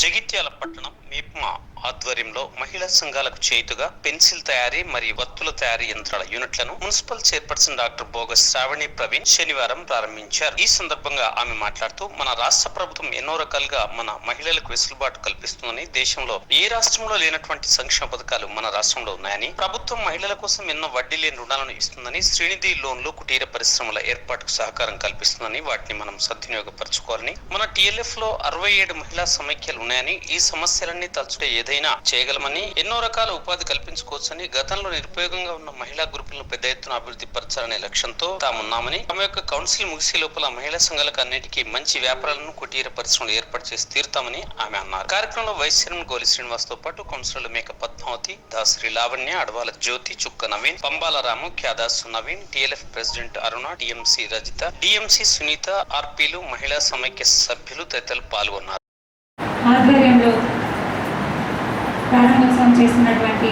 జగిత్యాల పట్టణం మీప్మా ఆధ్వర్యంలో మహిళా సంఘాలకు చేయుతుగా పెన్సిల్ తయారీ మరియు వత్తుల తయారీ యంత్రాల యూనిట్లను మున్సిపల్ చైర్పర్సన్ డాక్టర్ బోగస్ శ్రావణి ప్రవీణ్ శనివారం ప్రారంభించారు. ఈ సందర్భంగా ఆమె మాట్లాడుతూ మన రాష్ట్ర ప్రభుత్వం ఎన్నో రకాలుగా మన మహిళలకు వెసులుబాటు కల్పిస్తుందని, దేశంలో ఏ రాష్ట్రంలో లేనటువంటి సంక్షేమ పథకాలు మన రాష్ట్రంలో ఉన్నాయని, ప్రభుత్వం మహిళల కోసం ఎన్నో వడ్డీ లేని రుణాలను ఇస్తుందని, శ్రీనిధి లోన్లు కుటీర పరిశ్రమల ఏర్పాటుకు సహకారం కల్పిస్తుందని, వాటిని మనం సద్వినియోగపరచుకోవాలని, మన టిఎల్ఎఫ్ లో 67 మహిళా సమైక్యాలు ఉన్నాయని, ఈ సమస్యలన్నీ తలుచుకుంటే ఏదైనా చేయగలమని, ఎన్నో రకాల ఉపాధి కల్పించుకోవచ్చని, గతంలో నిరుపయోగంగా ఉన్న మహిళా గ్రూపులను పెద్ద ఎత్తున అభివృద్ధి పరచాలనే లక్ష్యంతో తామున్నామని, తమ యొక్క కౌన్సిల్ ముగిసే లోపల మహిళా సంఘాలకు అన్నిటికీ మంచి వ్యాపారాలను కుటీర పరిశ్రమలు ఏర్పాటు చేసి తీరుతామని ఆమె అన్నారు. కార్యక్రమంలో వైస్ చైర్మన్ గోలి శ్రీనివాస్ తో పాటు కౌన్సిలర్లు మేక పద్మావతి, దాసరి లావణ్య, అడవాల జ్యోతి, చుక్క నవీన్, పంబాల రాము, క్యాదాసు నవీన్, టిఎల్ఎఫ్ ప్రెసిడెంట్ అరుణ, టిఎంసి రజిత, డిఎంసి సునీత, ఆర్పీలు, మహిళా సమైక్య సభ్యులు తదితరులు పాల్గొన్నారు. ఆధ్వర్యంలో ప్రారంభోత్సవం చేస్తున్నటువంటి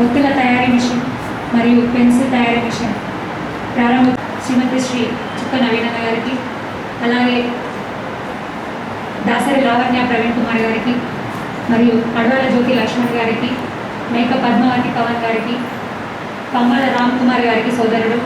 ఒత్తుల తయారీ మిషన్ మరియు పెన్సిల్ తయారీ మిషన్ ప్రారంభ శ్రీమతి శ్రీ చుక్క నవీనన్న గారికి, అలాగే దాసరి లావణ్య ప్రవీణ్ కుమార్ గారికి, మరియు అడవాల జ్యోతి లక్ష్మణ్ గారికి, మేక పద్మావతి పవన్ గారికి, పంబాల రామ్ కుమార్ గారికి సోదరుడు,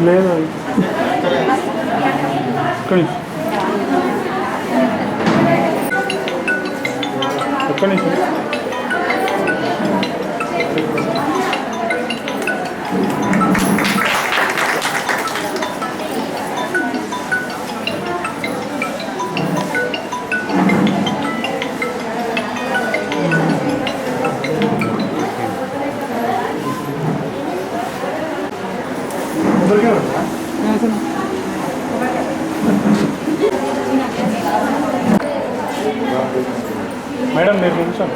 లేదు ఒక్క నిమిషం మేడం మీరు నిమిషం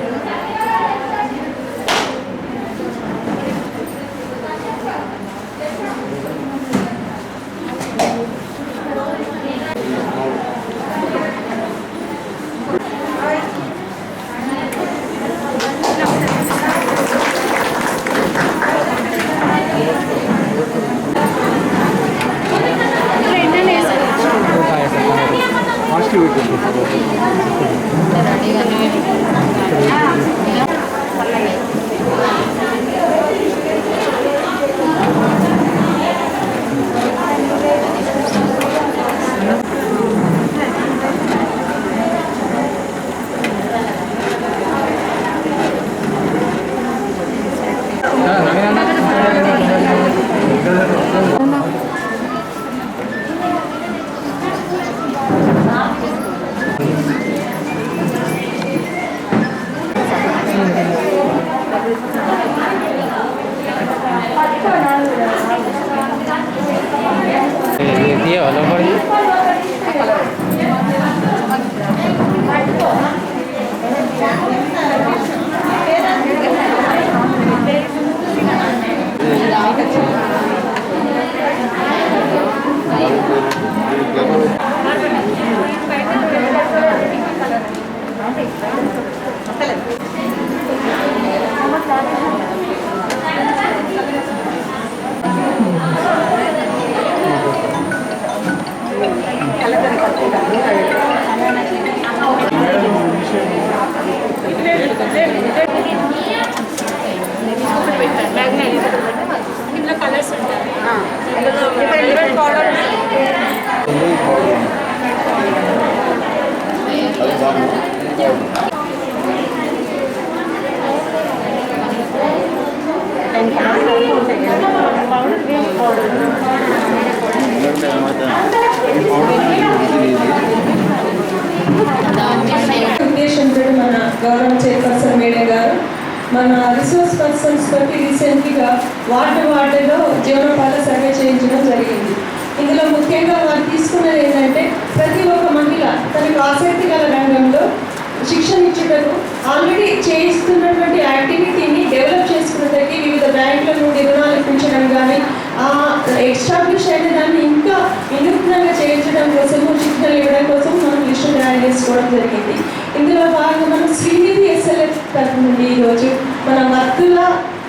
ఇందులో కలర్స్ ఉంటాయి. ఉద్దేశంతో మన గౌరవ చైర్పర్సన్ మేడం గారు మన రిసోర్స్ పర్సన్స్ తోటి రీసెంట్గా వార్డులో జీవనోపాధి సర్వే చేయించడం జరిగింది. ఇందులో ముఖ్యంగా వారు తీసుకున్నది ఏంటంటే ప్రతి ఒక్క మహిళ తనకు ఆసక్తి గల రంగంలో శిక్షణ ఇచ్చుటకు ఆల్రెడీ చేయిస్తున్నటువంటి యాక్టివిటీని డెవలప్ చేసుకున్నట్టుకి వివిధ బ్యాంకుల నుండి రుణాలు ఇప్పించడం కానీ ఎస్టాబ్లిష్ అయిన దాన్ని ఇంకా వినూత్నంగా చేయించడం కోసము శిక్షణలు ఇవ్వడం కోసం మనం లిస్టు తయారు చేసుకోవడం జరిగింది. ఇందులో భాగంగా మనం శ్రీనిధి ఎస్ఎల్ఎఫ్ తరఫు నుండి ఈరోజు మన వత్తుల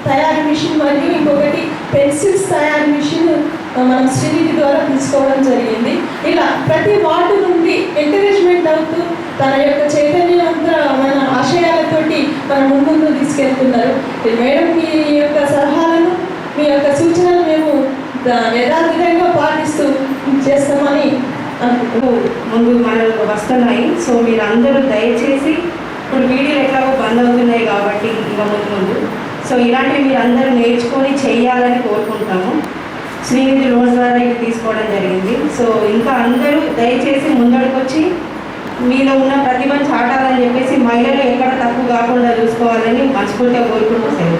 తయారీ మిషన్ మరియు ఇంకొకటి పెన్సిల్స్ తయారీ మిషన్ మనం శ్రీనిధి ద్వారా తీసుకోవడం జరిగింది. ఇలా ప్రతి వార్డు నుండి ఎంకరేజ్మెంట్ అవుతూ తన యొక్క చైతన్యవంతమైన ఆశయాలతోటి మన ముందు తీసుకెళ్తున్నారు. మేడం మీ యొక్క సలహాలను మీ యొక్క సూచనలు మేము యథావిధంగా పాటిస్తూ చేస్తామని ముందు మనకు వస్తున్నాయి. సో మీరు అందరూ దయచేసి ఇప్పుడు వీడియోలు ఎట్లాగో బంద్ అవుతున్నాయి కాబట్టి ఇంకా ముందు సో ఇలాంటివి మీరు అందరూ నేర్చుకొని చేయాలని కోరుకుంటాము. శ్రీనిధి లోన్ ద్వారా ఇది తీసుకోవడం జరిగింది. సో ఇంకా అందరూ దయచేసి ముందడుకొచ్చి మీలో ఉన్న ప్రతిభను చాటాలని చెప్పేసి మహిళలు ఎక్కడ తక్కువ కాకుండా చూసుకోవాలని మనస్ఫూర్తిగా కోరుకుంటున్నాను.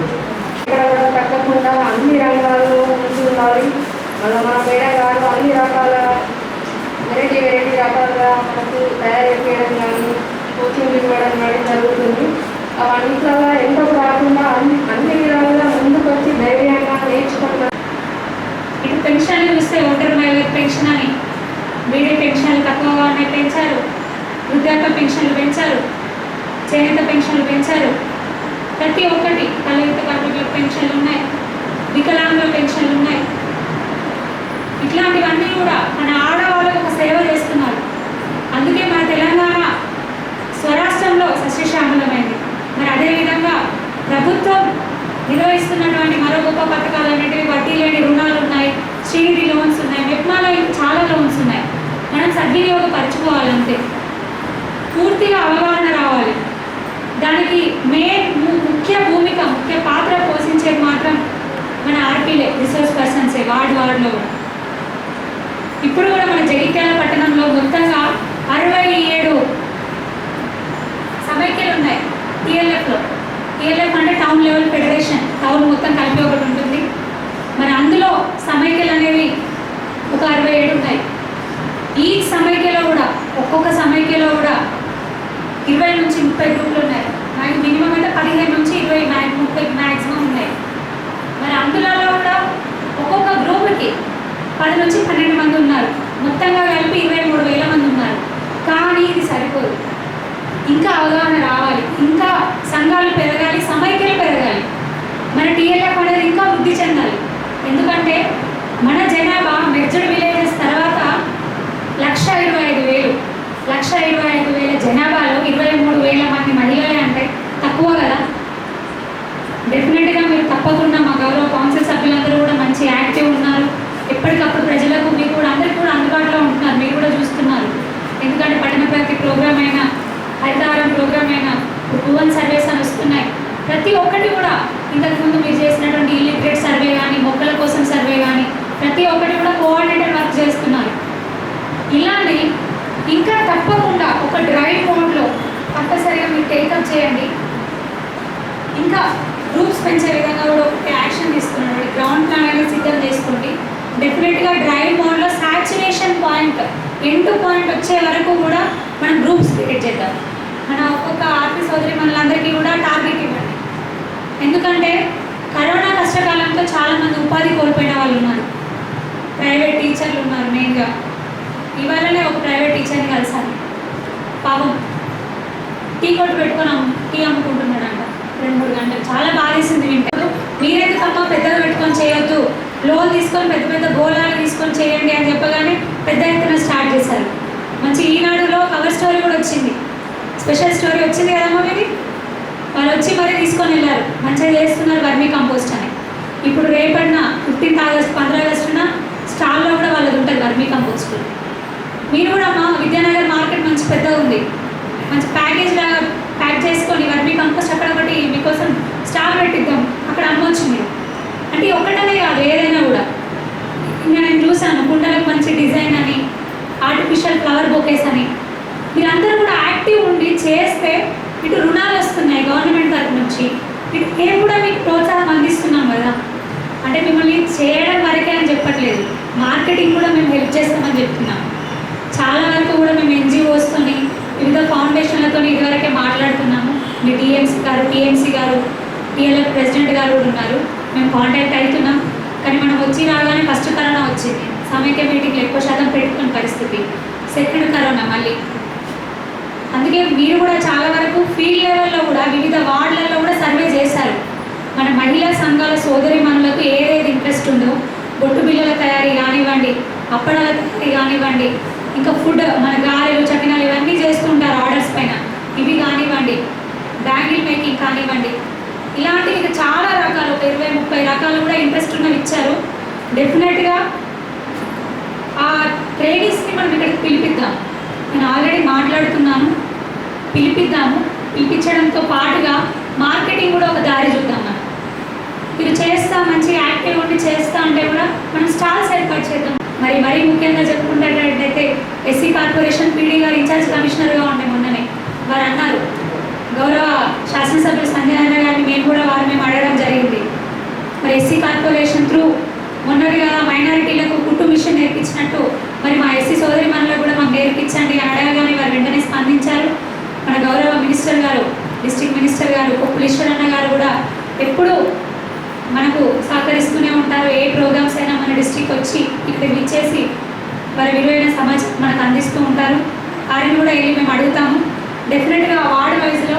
ఇక్కడ కూడా తప్పకుండా అన్ని రంగాల్లో ముందు ఉండాలి. మన మేడం గారు అన్ని రకాల వెరైటీ రకాలుగా మనకు తయారు చేయడం కానీ కోచింగ్ ఇవ్వడం కానీ జరుగుతుంది. అవన్నిట్లో ఎంతో కాకుండా అన్ని విధాలుగా ముందుకు వచ్చి ధైర్యంగా నేర్చుకుంటాం. ఇటు పెన్షన్లు చూస్తే ఒంటరి మహిళలకు పెన్షన్ అని బీడీ పెన్షన్లు తక్కువగానే పెంచారు, వృద్ధాప్య పెన్షన్లు పెంచారు, చేనేత పెన్షన్లు పెంచారు. ప్రతి ఒక్కటి కలయిత కార్మికులకు పెన్షన్లు ఉన్నాయి, వికలాంగుల పెన్షన్లు ఉన్నాయి. ఇట్లాంటివన్నీ కూడా మన ఆడవాళ్ళకు ఒక సేవ చేస్తున్నారు. అందుకే మన తెలంగాణ స్వరాష్ట్రంలో సస్యశ్యామలమైంది. మరి అదేవిధంగా ప్రభుత్వం నిర్వహిస్తున్నటువంటి మరో గొప్ప పథకాలు అనేటివి వడ్డీ లేని రుణాలు ఉన్నాయి, శ్రీనిధి లోన్స్ ఉన్నాయి, మెప్మాలో చాలా లోన్స్ ఉన్నాయి. మనం సద్వినియోగపరచుకోవాలంతే. పూర్తిగా అవగాహన రావాలి. దానికి ముఖ్య పాత్ర పోషించేది మాత్రం మన ఆర్పీలే, రిసోర్స్ పర్సన్సే వార్డులో. ఇప్పుడు కూడా మన జగిత్యాల పట్టణంలో మొత్తంగా 67 సమైక్యలు ఉన్నాయి టీఎల్ఎఫ్లో. టీఎల్ఎఫ్ అంటే టౌన్ లెవెల్ ఫెడరేషన్, టౌన్ మొత్తం కలిపి ఒకటి ఉంటుంది. మరి అందులో సమైక్యలు అనేవి ఒక 67 ఉన్నాయి. ఈ సమైక్యలో కూడా ఒక్కొక్క సమైక్యలో కూడా 20 నుంచి 30 గ్రూపులు ఉన్నాయి. మినిమం అయితే 15 నుంచి 20 30 మ్యాక్సిమం ఉన్నాయి. మరి అందులో కూడా ఒక్కొక్క గ్రూప్కి 10 నుంచి 12 మంది ఉన్నారు. మొత్తంగా కలిపి 23,000 మంది ఉన్నారు. కానీ ఇది సరిపోదు. ఇంకా అవగాహన రావాలి, ఇంకా సంఘాలు పెరగాలి, సమైక్యలు పెరగాలి. మన టీఎల్ఎఫ్ అనేది ఇంకా వృద్ధి చెందాలి. ఎందుకంటే మన జనాభా మెర్జ్డ్ విలేజెస్ తర్వాత 1,25,000 జనాభాలో 23,000 మంది మహిళలే అంటే తక్కువ కదా. డెఫినెట్గా మీరు తప్పకుండా మా గౌరవ కౌన్సిల్ సభ్యులందరూ కూడా మంచి యాక్టివ్ ఉన్నారు. ఎప్పటికప్పుడు ప్రజలకు మీకు కూడా అందరికీ కూడా అందుబాటులో ఉంటున్నారు. మీరు కూడా చూస్తున్నారు. ఎందుకంటే పట్టణ ప్రగతి ప్రోగ్రామ్ అయినా, హరితహారం ప్రోగ్రామ్ అయినా, భువన్ సర్వేస్ అని వస్తున్నాయి. ప్రతి ఒక్కటి కూడా ఇంతకుముందు మీరు చేసినటువంటి ఇల్లిటరేట్ సర్వే కానీ, మొక్కల కోసం సర్వే కానీ, ప్రతి ఒక్కటి కూడా కోఆర్డినేటర్ వర్క్ చేస్తున్నారు. ఇలానే ఇంకా తప్పకుండా ఒక డ్రైవ్ మోడ్లో కంపల్సరీగా మీరు టేకప్ చేయండి. ఇంకా గ్రూప్స్ పెంచే విధంగా కూడా ఒక యాక్షన్ తీసుకున్నాడు. గ్రౌండ్ ప్లాన్ అనేది సిద్ధం చేసుకోండి. డెఫినెట్గా డ్రైవ్ మోడ్లో సాచురేషన్ పాయింట్, ఎండ్ పాయింట్ వచ్చే వరకు కూడా మనం గ్రూప్స్ క్రియేట్ చేద్దాం. మన ఒక్కొక్క ఆర్పీ సోదరి మనలందరికీ కూడా టార్గెట్ ఇవ్వండి. ఎందుకంటే కరోనా కష్టకాలంతో చాలామంది ఉపాధి కోల్పోయిన వాళ్ళు ఉన్నారు. ప్రైవేట్ టీచర్లు ఉన్నారు. మెయిన్గా ఇవాళనే ఒక ప్రైవేట్ టీచర్ని కలిసాను. పాపం టీ కొట్టు పెట్టుకొని టీ అమ్ముకుంటున్నాడంట 2-3 గంటలు. చాలా బాధేసింది వింటారు. మీరైతే తప్ప పెద్దగా పెట్టుకొని చేయొద్దు, లోన్ తీసుకొని పెద్ద గోళాలు తీసుకొని చేయండి అని చెప్పగానే పెద్ద ఎత్తున స్టార్ట్ చేశారు. మంచి ఈనాడులో కవర్ స్టోరీ కూడా వచ్చింది, స్పెషల్ స్టోరీ వచ్చింది కదమ్మా మీది. వాళ్ళు వచ్చి మరీ తీసుకొని వెళ్ళారు. మంచిగా చేస్తున్నారు వర్మీ కంపోస్ట్ అని. ఇప్పుడు రేపటిన 15 ఆగస్టు 15 ఆగస్టున స్టాల్లో కూడా వాళ్ళది ఉంటుంది వర్మీ కంపోస్ట్. మీరు కూడా మా విద్యానగర్ మార్కెట్ మంచి పెద్దగా ఉంది, మంచి ప్యాకేజ్ లాగా ప్యాక్ చేసుకొని వర్మీ కంపోస్ట్ అక్కడ ఒకటి మీకోసం స్టాల్ పెట్టిద్దాం, అక్కడ అమ్మవచ్చు మీరు. అంటే ఒక్కటనే కాదు, ఏదైనా కూడా. ఇంకా నేను చూసాను కుండలకు మంచి డిజైన్ అని, ఆర్టిఫిషియల్ ఫ్లవర్ బొకేస్ అని. మీరందరూ కూడా యాక్టివ్ ఉండి చేస్తే ఇటు రుణాలు వస్తున్నాయి గవర్నమెంట్ తరఫు నుంచి, ఇటు మేము కూడా మీకు ప్రోత్సాహం అందిస్తున్నాం కదా. అంటే మిమ్మల్ని చేయడం వరకే అని చెప్పట్లేదు, మార్కెటింగ్ కూడా మేము హెల్ప్ చేస్తామని చెప్తున్నాం. చాలా వరకు కూడా మేము ఎన్జిఓస్తోని వివిధ ఫౌండేషన్లతో ఇదివరకే మాట్లాడుతున్నాము. మీ టీఎంసీ గారు టీఎల్ఎఫ్ ప్రెసిడెంట్ గారు కూడా ఉన్నారు, మేము కాంటాక్ట్ అవుతున్నాం. కానీ మనం వచ్చి రాగానే ఫస్ట్ కరోనా వచ్చింది, సమైక్య మీటింగ్లు ఎక్కువ శాతం పెట్టుకున్న పరిస్థితి, సెకండ్ కరోనా మళ్ళీ. అందుకే మీరు కూడా చాలా వరకు ఫీల్డ్ లెవెల్లో కూడా వివిధ వార్డులలో కూడా సర్వే చేశారు. మన మహిళా సంఘాల సోదరిమణులకు ఏదేది ఇంట్రెస్ట్ ఉందో, బొట్టు బిళ్ళల తయారీ కానివ్వండి, అప్పడాల తయారీ కానివ్వండి, ఇంకా ఫుడ్ మన గారెలు చకినాలు ఇవన్నీ చేస్తుంటారు ఆర్డర్స్ పైన, ఇవి కానివ్వండి, బ్యాంగిల్ మేకింగ్ కానివ్వండి, ఇలాంటివి చాలా రకాలు, ఒక 20-30 రకాలు కూడా ఇంట్రెస్ట్ ఉన్నవి ఇచ్చారు. డెఫినెట్గా ఆ ట్రైనింగ్స్ని మనం ఇక్కడికి పిలిపిద్దాం. నేను ఆల్రెడీ మాట్లాడుతున్నాను, పిలిపించడంతో పాటుగా మార్కెటింగ్ కూడా ఒక దారి చూద్దాం. మీరు చేస్తా మంచి యాక్టివ్ ఉండి చేస్తా అంటే కూడా మనం స్టాల్స్ ఏర్పాటు చేద్దాం. మరీ ముఖ్యంగా చెప్పుకుంటున్నట్టయితే ఎస్సీ కార్పొరేషన్ పీడీ గారు ఇన్ఛార్జ్ కమిషనర్గా ఉండే మొన్ననే వారు అన్నారు, గౌరవ శాసనసభ్యులు సంజయ్ అన్న గారిని మేము అడగడం జరిగింది. మరి ఎస్సీ కార్పొరేషన్ త్రూ మొన్నటిగా మైనారిటీలకు కుట్టు మిషన్ నేర్పించినట్టు మరి మా ఎస్సీ సోదరి మనలో కూడా మాకు నేర్పించండి అని అడగగానే వారు వెంటనే స్పందించారు. మన గౌరవ మినిస్టర్ గారు, డిస్ట్రిక్ట్ మినిస్టర్ గారు ఈశ్వరన్న గారు కూడా ఎప్పుడూ మనకు సహకరిస్తూనే ఉంటారు. ఏ ప్రోగ్రామ్స్ అయినా మన డిస్ట్రిక్ట్ వచ్చి ఇక్కడ ఇచ్చేసి వారి విలువైన సమాచారం మనకు అందిస్తూ ఉంటారు. వారిని కూడా వెళ్ళి మేము అడుగుతాము. డెఫినెట్గా వార్డ్ వైజ్లో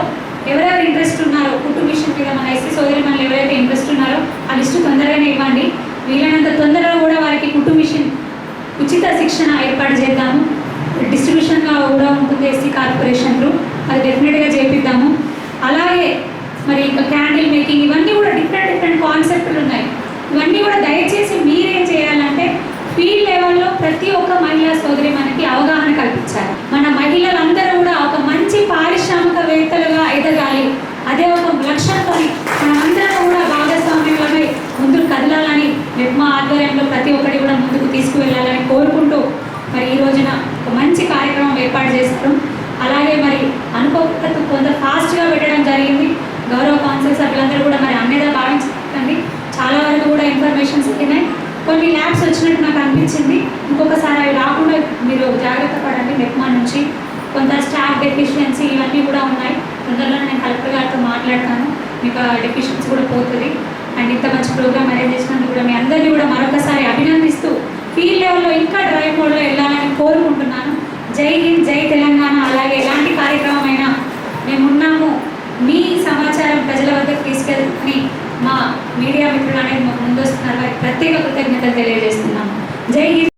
ఎవరెవరు ఇంట్రెస్ట్ ఉన్నారో కుట్టు మిషన్ మీద మన ఎస్సీ సోదరి మనలు ఎవరైతే ఇంట్రెస్ట్ ఉన్నారో ఆ లిస్టు తొందరగానే ఇవ్వండి. వీలైనంత తొందరగా కూడా వారికి కుట్టు మిషన్ ఉచిత శిక్షణ ఏర్పాటు చేద్దాము. డిస్ట్రిబ్యూషన్గా కూడా ఉంటుంది ఎస్సీ కార్పొరేషన్ త్రూ, అది డెఫినెట్గా చేపిద్దాము. అలాగే మరి ఇంకా క్యాండిల్ మేకింగ్ ఇవన్నీ కూడా డిఫరెంట్ కాన్సెప్ట్లు ఉన్నాయి. ఇవన్నీ కూడా దయచేసి మీరేం చేయాలంటే ఫీల్డ్ లెవెల్లో ప్రతి ఒక్క మహిళా సోదరి మనకి అవగాహన కల్పించాలి. మన మహిళలందరూ కూడా ఒక మంచి పారిశ్రామికవేత్తలుగా ఎదగాలి. అదే ఒక లక్ష్యంతో మనమందరం కూడా భాగస్వామ్యులమై ముందుకు కదలాలని మెప్మా ఆధ్వర్యంలో ప్రతి ఒక్కటి కూడా ముందుకు తీసుకువెళ్ళాలని కోరుకుంటూ మరి ఈ రోజున ఒక మంచి కార్యక్రమం ఏర్పాటు చేస్తాం. అలాగే మరి అనుకోకుండా కొంత ఫాస్ట్గా పెట్టడం జరిగింది. గౌరవ కౌన్సిల్ సభ్యులందరూ కూడా మరి అన్నేదా భావించకండి, చాలా వరకు కూడా ఇన్ఫర్మేషన్స్ వచ్చినాయి. కొన్ని ల్యాబ్స్ వచ్చినట్టు నాకు అనిపించింది. ఇంకొకసారి అవి రాకుండా మీరు జాగ్రత్త పడండి. మెప్మా నుంచి కొంత స్టాఫ్ డెఫిషియన్సీ ఇవన్నీ కూడా ఉన్నాయి. తొందరలో నేను కలెక్టర్ గారితో మాట్లాడతాను, మీకు డెఫిషియన్సీ కూడా పోతుంది. అండ్ ఇంత మంచి ప్రోగ్రామ్ అరేంజ్ చేసినందుకు కూడా మీ అందరినీ కూడా మరొకసారి అభినందిస్తూ ఫీల్డ్ లెవెల్లో ఇంకా డ్రైవ్ మోడ్లో వెళ్ళాలని కోరుకుంటున్నాను. జై హింద్, జై తెలంగాణ. అలాగే ఎలాంటి కార్యక్రమం అయినా మేమున్నాము, మీ సమాచారం ప్రజల వద్దకు తీసుకెళ్ళి మా మీడియా మిత్రులు అనేది ముందొస్తున్నారు, వారికి ప్రత్యేక కృతజ్ఞతలు తెలియజేస్తున్నాము. జై హింద్.